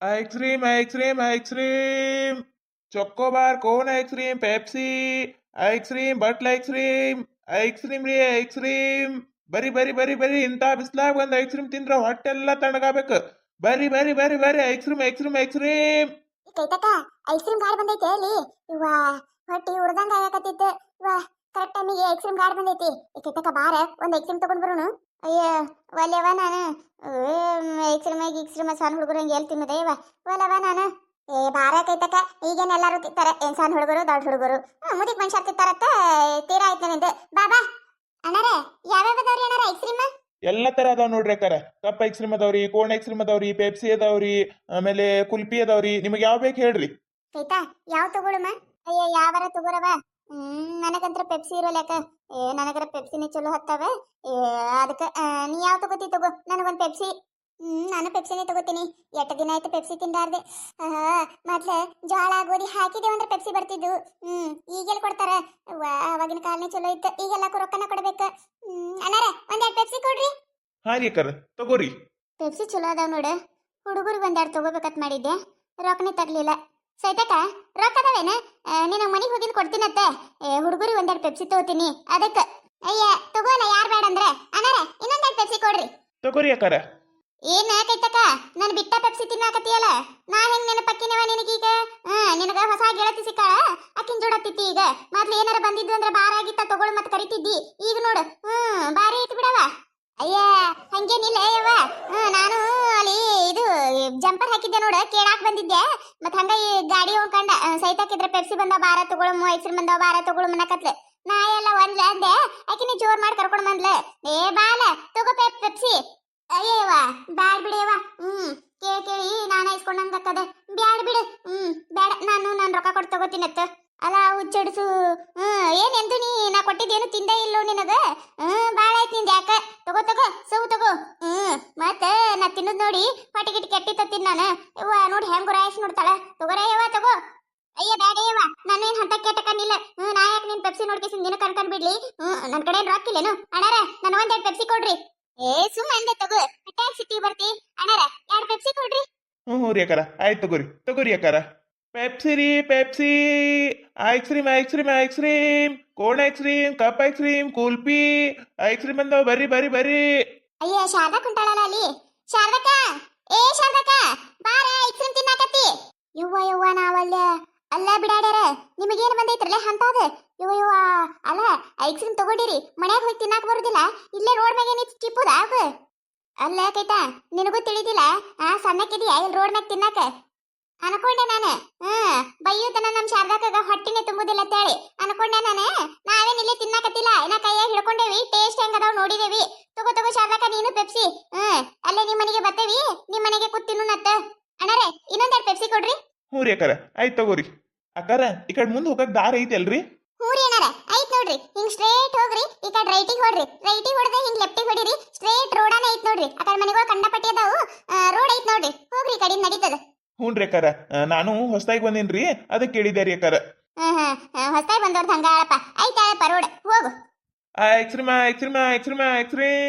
Ice cream chocobar cone ice cream Pepsi ice cream बटल ice cream ರೀ ice cream ಬರಿ ಇಂಥ ಬಿಸ್ಲಾಗ ಒಂದು ಐಸ್ಕ್ರೀಮ್ ತಿಂದ್ರೆ ಹೊಟ್ಟೆಲ್ಲ ತಣ್ಣಗಾಬೇಕು ಬರಿ ಐಸ್ಕ್ರೀಮ್ ಕೈತಕ ಐಸ್ ಕ್ರೀಮ್ ಗಾಡಿ ಬಂದೈತೆ ಅಲ್ಲಿ ಇವ್ವ ಹೊಟ್ಟಿ ಉರ್ದಂಗ ಆಗಕತ್ತಿತ್ತು ಇವ್ವ ಕರೆಕ್ಟ್ ಟೈಮಿಗೆ ಐಸ್ ಕ್ರೀಮ್ ಗಾಡಿ ಬಂದೈತಿ ಕೈತಕ ಬಾರ ಒಂದ್ ಐಸ್ ಕ್ರೀಮ್ ತಗೊಂಡ್ ಬರೋನು ಅಯ್ಯ ಒಲ್ಲೆವ ನಾನು ಐಸ್ ಕ್ರೀಮ್ ಸಣ್ಣ ಹುಡುಗರು ಹಂಗೆ ಎಲ್ಲಿ ತಿನ್ನೋದೇ ಇವ ಒಲ್ಲವ ನಾನು ಬಾರ ಕೈತಕ ಈಗೇನ್ ಎಲ್ಲಾರು ತಿಂತಾರೆ ಏನ್ ಸಣ್ಣ ಹುಡುಗರು ದೊಡ್ಡ ಹುಡುಗರು ಮುದಿಕ್ ಮನುಷ್ಯ ತಿಂತಾರತ್ತ ತೀರಾ ಆಯ್ತು ನಿಂದು ಬಾಬಾ ಅಣ್ಣಾರ ಯಾವ್ಯಾವ ಅದಾವ್ರಿ ಅಣ್ಣಾರ ಐಸ್ ಕ್ರೀಮ್ ಎಲ್ಲ ತರ ಅದಾವ ನೋಡ್ರಿ ಅಕ್ಕಾರ ಕಪ್ ಐಸ್ಕ್ರೀಮ್ ಅದಾವ್ರಿ ಕೋನ್ ಐಸ್ಕ್ರೀಮ್ ಅದಾವ್ರಿ ಪೆಪ್ಸಿ ಅದಾವ್ರಿ ಆಮೇಲೆ ಕುಲ್ಫಿ ಅದಾವ್ರಿ ನಿಮಗೆ ಯಾವ ಬೇಕು ಹೇಳ್ರಿ ಆಯ್ತಾ ಯಾವ ತಗೊಳಮ್ಮ ಅಯ್ಯ ಯಾವಾರ ತಗೋರವ ನನಗಂತ್ರ ಪೆಪ್ಸಿ ಇರೋಲ್ಲ ಯಾಕ ನನಗರ ಪೆಪ್ಸಿನೇ ಚಲೋ ಹತ್ತಾವ ಅದಕ್ಕೆ ನೀ ಯಾವ ತಗೋತಿ ತಗೋ ನನಗೊಂದು ಪೆಪ್ಸಿ ನಾನು ಪೆಪ್ಸಿನೇ ತಗೋತೀನಿ ಎಷ್ಟು ದಿನ ಆಯ್ತು ಪೆಪ್ಸಿ ತಿಂದಾರ್ದೆ ಮೊದ್ಲು ಜೋಳ ಗೋಧಿ ಹಾಕಿದೆ ಅಂದ್ರೆ ಪೆಪ್ಸಿ ಬರ್ತಿದ್ದು ಈಗೆಲ್ಲ ಕೊಡ್ತಾರ ಅವಾಗಿನ ಕಾಲನೇ ಚಲೋ ಇತ್ತು ಈಗೆಲ್ಲ ರೊಕ್ಕನ ಕೊಡ್ಬೇಕು ಅಣ್ಣಾರ ಒಂದೆರಡು ಪೆಪ್ಸಿ ಕೊಡ್ರಿ ಹಾ ರೀ ಅಕ್ಕಾರ ತಗೋರಿ ಪೆಪ್ಸಿ ಚಲೋ ಅದಾವ ನೋಡು ಹುಡುಗರಿಗೆ ಒಂದೆರಡು ತಗೋಬೇಕಂತ ಮಾಡಿದ್ದೆ ರೊಕ್ಕನೇ ತರ್ಲಿಲ್ಲ ಸೈತಕ ರೊಕ್ಕ ಅದಾವೇನ ನಿನಗೆ ಮನೆಗೆ ಹೋಗಿದ್ದು ಕೊಡ್ತೀನತ್ತೆ ಹುಡುಗರಿಗೆ ಒಂದೆರಡು ಪೆಪ್ಸಿ ತಗೋತೀನಿ ಅದಕ್ಕೆ ಅಯ್ಯ ತಗೋಲ್ಲ ಯಾರು ಬೇಡ ಅಂದ್ರೆ ಅಣ್ಣಾರ ಇನ್ನೊಂದೆರಡು ಪೆಪ್ಸಿ ಕೊಡ್ರಿ ತಗೋರಿ ಅಕ್ಕಾರ ಏನ್ ಕೈತಕ ನಾನು ಬಿಟ್ಟ ಪೆಪ್ಸಿ ತಿನ್ನಾಕತಿಯಲ್ಲ ನಾ ಹೆಂಗ್ ನೆನಪಕ್ಕಿನವ ನಿನಗೀಗ ನಿನಗ ಹೊಸ ಗೆಳತಿ ಸಿಕ್ಕಾಳ ಅಕ್ಕಿನ ಜೋಡತ್ತಿತ್ತಿ ಈಗ ಮೊದ್ಲು ಏನಾರ ಬಂದಿದ್ದು ಅಂದ್ರೆ ಬಾರಾಗಿತ್ತ ತಗೊಳ್ ಮತ್ ಕರಿತಿದ್ದಿ ಈಗ ನೋಡು ಬಾರಿ ಐತಿ ಬಿಡವ ಅಯ್ಯ ಹಂಗೇನಿಲ್ಲ ಯವ್ವ ನಾನು ಅಲ್ಲಿ ಇದು ಜಂಪರ್ ಹಾಕಿದ್ದೆ ನೋಡ ಕೇಳಾಕ್ ಬಂದಿದ್ದೆ ಮತ್ ಹಂಗ ಈ ಗಾಡಿ ಹೋಗ್ಕಂಡ ಸೈತಾಕಿದ್ರ ಪೆಪ್ಸಿ ಬಂದಾವ ಬಾರ ತಗೊಳಮು ಐಸ್ಕ್ರೀಮ್ ಬಂದಾವ ಬಾರ ತಗೊಳ್ ಮನಕತ್ಲೆ ನಾ ಎಲ್ಲ ಒಂದ್ಲ ಅಂದೆ ಆಕಿನಿ ಜೋರ್ ಮಾಡಿ ಕರ್ಕೊಂಡ್ ಬಂದ್ಲೆ ಏ ಬಾಲ ತಗೋ ಪೆಪ್ಸಿ ಅಯ್ಯವ್ವ ಬ್ಯಾಡ್ ಬಿಡೇವ ಕೇಳಿ ನಾನು ಇಸ್ಕೊಂಡಂಗಕ್ಕದ ಬ್ಯಾಡ್ ಬಿಡು ಬೇಡ ನಾನು ರೊಕ್ಕ ಕೊಟ್ಟು ತಗೋತೀನತ್ತ ಅಲ್ಲ ಹುಚ್ಚಡಿಸು ಏನೆಂದು ನೀ ನಾ ಕೊಟ್ಟಿದ್ದೇನು ತಿಂದೇ ಇಲ್ಲೋ ನಿನಗ ಬಾಳ ಆಯ್ತು ನಿಂದ ಯಾಕ ತಗೋ ಸೌ ತಗೋ ಮತ್ತೆ ನಾ ತಿನ್ನೋದ್ ನೋಡಿ ಹೊಟ್ಟೆ ಗಿಟ್ಟಿ ಕೆಟ್ಟಿ ತತ್ತೀನಿ ನಾನು ಯವ್ವ ನೋಡಿ ಹೆಂಗ್ ಗುರಾಯಿಸ್ ನೋಡ್ತಾಳ ತಗೋರೇ ಯವ್ವ ತಗೋ ಅಯ್ಯ ಬೇಡ ಯವ್ವ ನಾನೇನ್ ಹಂತ ಕೇಟಕನ್ನಿಲ್ಲ ನಾ ಯಾಕೆ ನಿನ್ ಪೆಪ್ಸಿ ನೋಡ್ಕೇಸಿ ನಿನ್ನ ಕಣ್ಕಂಡ್ ಬಿಡ್ಲಿ ನನ್ ಕಡೆ ರೊಕ್ಕ ಇಲ್ಲೇನು ಅಣ್ಣಾರ ನಾನು ಒಂದೆರಡು ಪೆಪ್ಸಿ ಕೊಡ್ರಿ ಸುಮ್ಮ ಅಂದೆ ತಗೋ ಟ್ಯಾಕ್ಸಿ ಸಿಟಿ ಬರ್ತಿ ಅಣ್ಣಾರ ಎರಡು ಪೆಪ್ಸಿ ಕೊಡ್ರಿ ಹ್ಞೂ ರೀ ಅಕ್ಕಾರ ಆಯ್ತು ತಗೋರಿ ಅಕ್ಕಾರ ಪೆಪ್ಸಿ ರೀ Pepsi ice cream cone ice cream cup ice cream kulfi ice cream ಬಂದವ ಬರ್ರಿ ಅಯ್ಯ ಶಾರದಾ ಕುಂಟಾಳಲ್ಲ ಅಲ್ಲಿ ಶಾರದಕ್ಕ ಶಾರದಕ್ಕ ಬಾರ ಐಸ್ಕ್ರೀಮ್ ತಿನ್ನಾಕತ್ತಿ ಯವ್ವ ನಾವಲ್ಲ ಅಲ್ಲ ಬಿಡಾಡ್ಯಾರ ನಿಮಗೇನು ಬಂದೈತ್ರಲ್ಲ ಅಂತದ ಯವ್ವ ಅಲ್ಲ ಐಸ್ಕ್ರೀಮ್ ತಗೊಂಡಿರಿ ಮನ್ಯಾಗ ಹೋಗಿ ತಿನ್ನಾಕ ಬರುದಿಲ್ಲ ಇಲ್ಲೇ ರೋಡ್ ಮ್ಯಾಗ ಏನಿತ್ತು ಚಿಪ್ಪುದ ಅಲ್ಲ ಕೈತಾ ನಿನಗೂ ತಿಳಿದಿಲ್ಲ ಸಣ್ಣಕ್ಕಿದೀಯ ಇಲ್ಲಿ ರೋಡ್ ಮ್ಯಾಗ ತಿನ್ನಾಕ ಅನ್ಕೊಂಡೆ ನಾನು ಬೈಯುತನ ನಮ್ ಶಾರದಾಕಾಗ ಹೊಟ್ಟಿನೇ ತುಂಬುದಿಲ್ಲ ಅಂತೇಳಿ ಅನ್ಕೊಂಡೆ ನಾನು ನಾವೇನ್ ಇಲ್ಲಿ ತಿನ್ನಾಕತ್ತಿಲ್ಲ ಇನ್ನ ಕೈಯಾಗ ಹಿಡ್ಕೊಂಡೇವಿ ಟೇಸ್ಟ್ ಹೆಂಗದಾವ್ ನೋಡಿದೇವಿ ತಗೋ ಶಾರದಾಕ ನೀನು ಪೆಪ್ಸಿ ಅಲ್ಲೇ ನಿಮ್ ಮನೆಗೆ ಬರ್ತೇವಿ ನಿಮ್ ಮನೆಗೆ ಕೂತ್ ತಿನ್ನೋಣತ್ತ ಅಣ್ಣಾರೆ ಇನ್ನೊಂದೆರಡು ಪೆಪ್ಸಿ ಕೊಡ್ರಿ ಹ್ಞೂ ರೀ ಅಕ್ಕಾರ ಆಯ್ತು ತಗೋರಿ ಅಕ್ಕಾರ ಈ ಕಡೆ ಮುಂದೆ ಹೋಗಕ್ ದಾರಿ ಐತಿ ಅಲ್ರಿ ಹ್ಞೂ ರೀ ಅಣ್ಣಾರ ಐತ್ ನೋಡ್ರಿ ಹಿಂಗ್ ಸ್ಟ್ರೇಟ್ ಹೋಗ್ರಿ ಈ ಕಡೆ ರೈಟಿಗೆ ಹೊಡ್ರಿ ರೈಟಿಗೆ ಹೊಡೆದ್ರೆ ಹಿಂಗ್ ಲೆಫ್ಟಿಗೆ ಹೊಡಿರಿ ಸ್ಟ್ರೇಟ್ ರೋಡಾನೆ ಐತ್ ನೋಡ್ರಿ ಆ ಕಡೆ ಮನೆಗಳು ಕಂಡಪಟ್ಟಿ ಅದಾವು ರೋಡ್ ಐತ್ ನೋಡ್ರಿ ಹೋಗ್ರಿ ಈ ಕಡೆ ನಡೀತದ ಹ್ಞೂ ರೀ ಅಕ್ಕಾರ ನಾನು ಹೊಸದಾಗಿ ಬಂದೇನ್ರಿ ಅದಕ್ಕೆ ಕೇಳಿದೆ ರೀ ಅಕ್ಕಾರ ಹೊಸದಾಗಿ ಬಂದವ್ರದ್ದು ಹಂಗ ಆಳಪ್ಪ ಐತಾಳಪ್ಪ ರೋಡ್ ಹೋಗು ice cream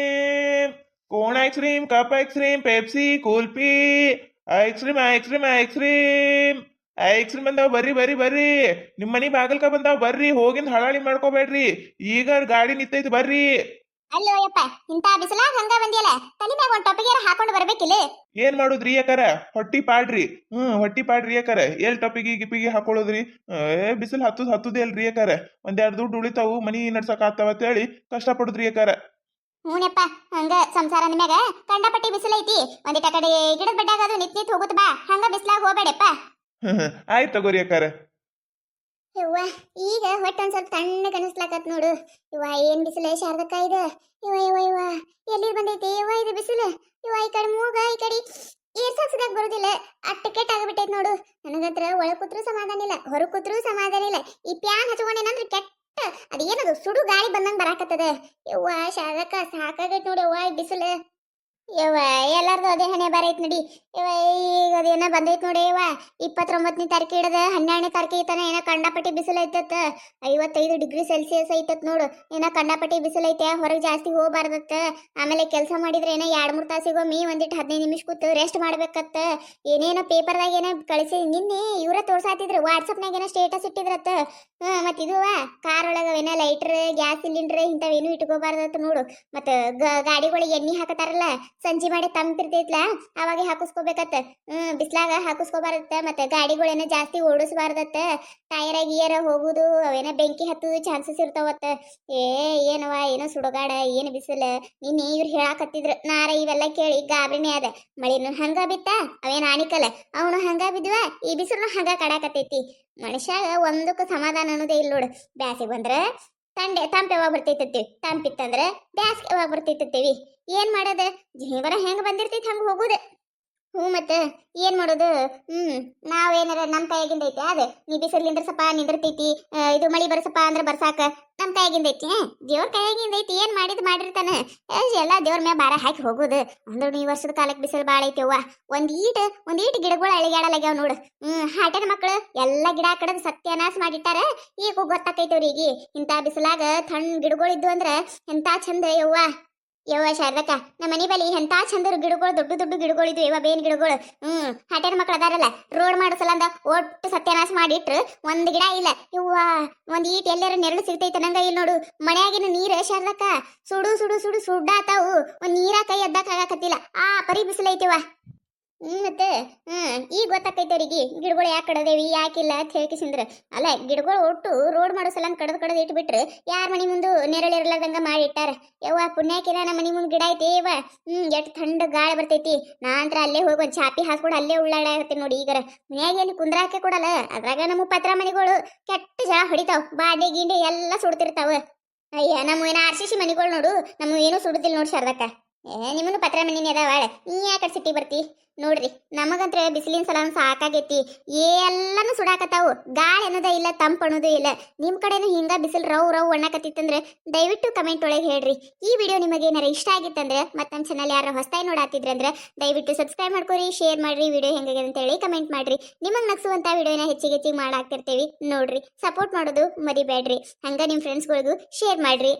cone ice cream cup ice cream Pepsi kulfi ice cream ಬಂದಾವ ಬರ್ರಿ ನಿಮ್ಮ ಮನಿ ಬಾಗಲ್ಕ ಬಂದಾವ ಬರ್ರಿ ಹೋಗಿಂದ ಹಳಾಳಿ ಮಾಡ್ಕೋಬೇಡ್ರಿ ಈಗ ಗಾಡಿ ನಿಂತೈತಿ ಬರ್ರಿ ಅಲ್ಲೋ ಯಪ್ಪ ಇಂತ ಬಿಸಿಲಾಗ ಹಂಗ ಬಂದಿಯಲ್ಲ ತಲೆ ಮ್ಯಾಗ ಒಂದ್ ಟೊಪಿಗೆರ ಹಾಕೊಂಡು ಬರ್ಬೇಕಿಲ್ಲ ಏನ್ ಮಾಡುದ್ರಿ ಯಾಕಾರ ಹೊಟ್ಟಿ ಪಾಡ್ರಿ ಯಾಕಾರ ಎಲ್ ಟೊಪಿಗೆ ಗಿಪಿಗೆ ಹಾಕೊಳ್ಳೋದ್ರಿ ಬಿಸಿಲು ಹತ್ತುದೇ ಅಲ್ರಿ ಯಾಕಾರ ಒಂದೆರಡು ದುಡ್ಡು ಉಳಿತಾವು ಮನಿ ನಡ್ಸಕ್ ಆಗ್ತಾವ ಅಂತ ಹೇಳಿ ಕಷ್ಟ ಪಡುದ್ರಿ ಯಾಕಾರ ಹ್ಞೂನಪ್ಪ ಹಂಗ ಸಂಸಾರ ನಿಮ್ಯಾಗ ಕಂಡಪಟ್ಟಿ ಬಿಸಿಲೈತಿ ಒಂದಿಟ ಕಡೆ ಗಿಡದ ಬೆಡ್ಡಾಗ ಅದು ನಿಂತ್ ಹೋಗುತ್ತ ಬಾ ಹಂಗ ಬಿಸಿಲಾಗ ಹೋಗ್ಬೇಡಪ್ಪ ಆಯ್ತು ತಗೋರಿ ಯಾಕಾರ ಯವ್ವ ಈಗ ಹೊಟ್ಟೆ ಒಂದ್ ಸ್ವಲ್ಪ ತಣ್ಣಗೆ ಅನಿಸ್ಲಾಕತ್ ನೋಡು ಇವ ಏನ್ ಬಿಸಿಲು ಶಾರದಕ್ಕ ಇದು ಇವ ಎಲ್ಲಿ ಬಂದೈತಿ ಇವ ಇದು ಬಿಸಿಲು ಇವ ಈ ಕಡೆ ಮೂಗ ಈ ಕಡೆ ಏರ್ಸಾಕ್ಸದಾಗ ಬರುದಿಲ್ಲ ಅಟ್ಟಕೆಟ್ ಆಗಿಬಿಟ್ಟೈತಿ ನೋಡು ನನಗಂತ್ರ ಒಳ ಕೂತ್ರು ಸಮಾಧಾನ ಇಲ್ಲ ಹೊರ ಕೂತ್ರು ಸಮಾಧಾನ ಇಲ್ಲ ಈ ಪ್ಯಾನ್ ಹಚ್ಕೊಂಡೇನಂದ್ರೆ ಕೆಟ್ಟ ಅದೇನದು ಸುಡು ಗಾಳಿ ಬಂದಂಗ ಬರಾಕತ್ತದ ಯವ್ವ ಶಾರದಕ್ಕ ಸಾಕಾಗೈತ್ ನೋಡಿ ಯವ್ವ ಈ ಬಿಸಿಲು ಯವ್ವ ಎಲ್ಲಾರ್ದು ಅದೇ ಹಣೆ ಬರೈತ್ ನಡಿ ಇವ ಈಗ ಅದೇನ ಬಂದೈತ್ ನೋಡಿ ಇವ 29ನೇ ತಾರೀಕು ಹಿಡ್ದ 12ನೇ ತಾರೀಕಿಗೆ ತನ ಏನ ಕಂಡಾಪಟ್ಟಿ ಬಿಸಿಲು ಐತತ್ತ 55 ಡಿಗ್ರಿ ಸೆಲ್ಸಿಯಸ್ ಐತತ್ ನೋಡು. ಏನ ಕಂಡಾಪಟ್ಟಿ ಬಿಸಿಲು ಐತೆ, ಹೊರಗೆ ಜಾಸ್ತಿ ಹೋಗ್ಬಾರ್ದತ್ತ. ಆಮೇಲೆ ಕೆಲಸ ಮಾಡಿದ್ರೆ ಏನ 2-3 ತಾಸಿಗೊಮ್ಮೆ ಒಂದಿಟ್ಟು 15 ನಿಮಿಷ ಕೂತು ರೆಸ್ಟ್ ಮಾಡ್ಬೇಕತ್ತ. ಏನೇನೋ ಪೇಪರ್ದಾಗ ಏನೋ ಕಳಿಸಿ ನಿನ್ನೆ ಇವರ ತೋರ್ಸಾತಿದ್ರು, ವಾಟ್ಸಪ್ನಾಗ ಏನೋ ಸ್ಟೇಟಸ್ ಇಟ್ಟಿದ್ರತ್ತ. ಮತ್ತೆ ಇದು ಕಾರ್ ಒಳಗವೇನ ಲೈಟರ್, ಗ್ಯಾಸ್ ಸಿಲಿಂಡರ್ ಇಂಥವೇನು ಇಟ್ಕೋಬಾರ್ದತ್ತ ನೋಡು. ಮತ್ತೆ ಗಾಡಿಗಳಿಗೆ ಎಣ್ಣೆ ಹಾಕತಾರಲ್ಲ, ಸಂಜೆ ಮಾಡಿ ತಂಪಿರ್ತೈತ್ಲ ಅವಾಗ ಹಾಕಿಸ್ಕೋಬೇಕತ್ತ. ಬಿಸ್ಲಾಗ ಹಾಕಿಸ್ಕೋಬಾರತ್ತ. ಮತ್ತೆ ಗಾಡಿಗಳೇನ ಜಾಸ್ತಿ ಓಡಿಸ್ಬಾರ್ದತ್ತ. ಟೈರ ಗಿಯರ ಹೋಗುದು ಅವೇನ ಬೆಂಕಿ ಹತ್ತುದು ಚಾನ್ಸಸ್ ಇರ್ತಾವತ್ತ. ಏನವ ಏನೋ ಸುಡಗಾಡ, ಏನು ಬಿಸಿಲ. ನಿನ್ನೆ ಇವ್ರು ಹೇಳಾಕತ್ತಿದ್ರು, ನಾರ ಇವೆಲ್ಲ ಕೇಳಿ ಗಾಬರಿನೇ ಅದ. ಮಳಿನು ಹಂಗ ಬಿತ್ತ, ಅವೇನ ಆಣಿಕಲ್ಲ ಅವನು ಹಂಗ ಬಿದ್ವ, ಈ ಬಿಸಿಲು ಹಂಗ ಕಡಾಕತ್ತೈತಿ. ಮನುಷ್ಯಾಗ ಒಂದಕ್ಕೂ ಸಮಾಧಾನ ಅನ್ನೋದೇ ಇಲ್ಲ ನೋಡು. ಬ್ಯಾಸಿಗೆ ಬಂದ್ರ ತಂಪೆ ಯಾವಾಗ ಬರ್ತೈತತ್ತೀವಿ, ತಂಪಿತ್ತಂದ್ರ ಬ್ಯಾಸ್ಗೆ ಯಾವಾಗ ಬರ್ತೈತತ್ತೀವಿ. ಏನ್ ಮಾಡೋದು, ಜೀವನ ಹೆಂಗ್ ಬಂದಿರ್ತೈತಿ ಹಂಗ ಹೋಗುದು. ಮತ್ತೆ ಏನ್ ಮಾಡೋದು. ನಾವೇನಾರ ನಮ್ಮ ಕೈಯಾಗಿಂದ ಐತಿ ಅದ. ನೀ ಬಿಸಿಲು ನಿಂದ್ರಸಪ್ಪ ನಿಂದಿರ್ತೈತಿ, ಇದು ಮಳಿ ಬರ್ಸಪ್ಪ ಅಂದ್ರೆ ಬರ್ಸಾಕ ನಮ್ಮ ಕೈಯಾಗಿಂದ ಐತಿ. ದೇವ್ರ ಕೈಯಾಗಿಂದ ಐತಿ, ಏನ್ ಮಾಡಿರ್ತಾನ. ಎಲ್ಲ ದೇವ್ರ ಮ್ಯಾಗ ಭಾರ ಹಾಕಿ ಹೋಗುದು. ಅಂದ್ರೂ ಈ ವರ್ಷದ ಕಾಲಕ್ಕೆ ಬಿಸಿಲು ಭಾಳ ಐತಿ ಅವ್ವ. ಒಂದೀಟ್ ಗಿಡಗಳು ಅಳಿಗಾಡಲಾಗ್ಯಾವ ನೋಡು. ಹಾಟೆನ ಮಕ್ಕಳು ಎಲ್ಲ ಗಿಡ ಕಡದ್ ಸತ್ಯಾನಾಶ ಮಾಡಿಟ್ಟಾರ. ಈಗ ಗೊತ್ತಾಕೈತವ್ರಿಗೆ ಇಂಥ ಬಿಸಿಲಾಗ ತಣ್ಣ ಗಿಡಗಳು ಇದ್ದು ಅಂದ್ರ ಎಂತ ಚಂದ ಯವ್ವ. ಶಾರದಕ್ಕ, ನಮ್ಮ ಮನೆ ಬಳಿ ಎಂತ ಚಂದರು ಗಿಡಗಳು, ದೊಡ್ಡ ಗಿಡಗಳಿದ್ವು ಇವ ಬೇನ್ ಗಿಡಗಳು. ಹಟೇನ ಮಕ್ಳು ಅದಾರಲ್ಲ, ರೋಡ್ ಮಾಡಸಲಂದ ಒಟ್ಟು ಸತ್ಯನಾಶ ಮಾಡಿಟ್ರು. ಒಂದ್ ಗಿಡ ಇಲ್ಲ ಇವ್ವ. ಒಂದ್ ಈಟ್ ಎಲ್ಲಾರ ನೆರಳು ಸಿಗ್ತೈತೆ ನಂಗ ಇಲ್ಲ ನೋಡು. ಮನ್ಯಾಗಿನ ನೀರ ಶಾರದಕ್ಕ ಸುಡ್ಡಾತಾವು. ಒಂದ್ ನೀರ ಕೈ ಎದ್ದಾಕ ಆಗಾಕತ್ತಿಲ್ಲ, ಆ ಪರಿ ಬಿಸಿಲೈತಿವ. ಮತ್ತೆ ಈಗ ಗೊತ್ತಾಕೈತವ್ರಿಗೆ ಗಿಡಗಳು ಯಾಕೆ ಕಡದೇವಿ ಯಾಕಿಲ್ಲ ಅಂತ ಹೇಳ್ಕಿಸಿಂದ್ರ. ಅಲ್ಲ, ಗಿಡಗಳು ಒಟ್ಟು ರೋಡ್ ಮಾಡೋ ಸಲ ಕಡದ್ ಇಟ್ಬಿಟ್ರೆ ಯಾರ ಮನಿ ಮುಂದೆ ನೆರಳಿರ್ಲಾರ್ದಂಗ ಮಾಡಿಟ್ಟಾರ. ಯವ್ವ ಪುಣ್ಯಾಕಿರ ನಮ್ಮ ಮನಿ ಮುಂದೆ ಗಿಡ ಐತಿ ಯವ್ವ. ಎಷ್ಟು ಥಂಡ ಗಾಳಿ ಬರ್ತೈತಿ. ನಾಂತ್ರ ಅಲ್ಲೇ ಹೋಗಿ ಒಂದು ಚಾಪಿ ಹಾಸ್ಕೊಂಡು ಅಲ್ಲೇ ಉಳ್ಳಾಡಾಕತ್ತೀನಿ ನೋಡಿ. ಈಗರ ಮನ್ಯಾಗ ಎಲ್ಲಿ ಕುಂದ್ರಾಕೆ ಕೊಡಲ್ಲ. ಅದ್ರಾಗ ನಮ್ಮ ಪತ್ರ ಮನಿಗಳು ಕೆಟ್ಟ ಜಳ ಹೊಡಿತಾವ್, ಬಾಂಡೆ ಗಿಂಡೆ ಎಲ್ಲ ಸುಡ್ತಿರ್ತಾವ. ಅಯ್ಯ ನಮ್ಮ ಏನ RCC ಮನಿಗಳು ನೋಡು, ನಮ್ಮ ಏನೂ ಸುಡುದಿಲ್ಲ ನೋಡಿ ಶಾರದಕ್ಕ. ನಿಮ್ಮನ್ನು ಪತ್ರ ಮನಿನೇ ಅದಾವ, ನೀ ಯಾಕೆ ಸಿಟಿ ಬರ್ತಿ ನೋಡ್ರಿ. ನಮಗಂತ್ರ ಬಿಸಿಲಿನ ಸಲ ಸಾಕಾಗೈತಿ. ಎಲ್ಲಾನು ಸುಡಾಕತ್ತಾವು, ಗಾಳಿ ಅನ್ನೋದೇ ಇಲ್ಲ, ತಂಪು ಅನ್ನೋದೇ ಇಲ್ಲ. ನಿಮ್ಮ ಕಡೆನೂ ಹಿಂಗ ಬಿಸಿಲು ರವ್ ಒಣ್ಣಕತ್ತಿತ್ತಂದ್ರೆ ದಯವಿಟ್ಟು ಕಮೆಂಟ್ ಒಳಗೆ ಹೇಳ್ರಿ. ಈ ವಿಡಿಯೋ ನಿಮಗೆ ಏನಾರ ಇಷ್ಟ ಆಗಿತ್ತಂದ್ರೆ ಮತ್ತೆ ನಮ್ಮ ಚಾನಲ್ ಯಾರು ಹೊಸದಾಗಿ ನೋಡಾತಿದ್ರಂದ್ರೆ ದಯವಿಟ್ಟು ಸಬ್ಸ್ಕ್ರೈಬ್ ಮಾಡ್ಕೊರಿ, ಶೇರ್ ಮಾಡ್ರಿ, ವಿಡಿಯೋ ಹೆಂಗಾಗಿದೆ ಅಂತ ಹೇಳಿ ಕಮೆಂಟ್ ಮಾಡ್ರಿ. ನಿಮಗೆ ನಗ್ಸುವಂತ ವಿಡಿಯೋನ ಹೆಚ್ಚಿಗೆ ಮಾಡಾಕ್ತಿರ್ತೀವಿ ನೋಡ್ರಿ. ಸಪೋರ್ಟ್ ಮಾಡೋದು ಮರಿಬೇಡ್ರಿ. ಹಂಗ ನಿಮ್ಮ ಫ್ರೆಂಡ್ಸ್ಗಳಿಗೂ ಶೇರ್ ಮಾಡ್ರಿ.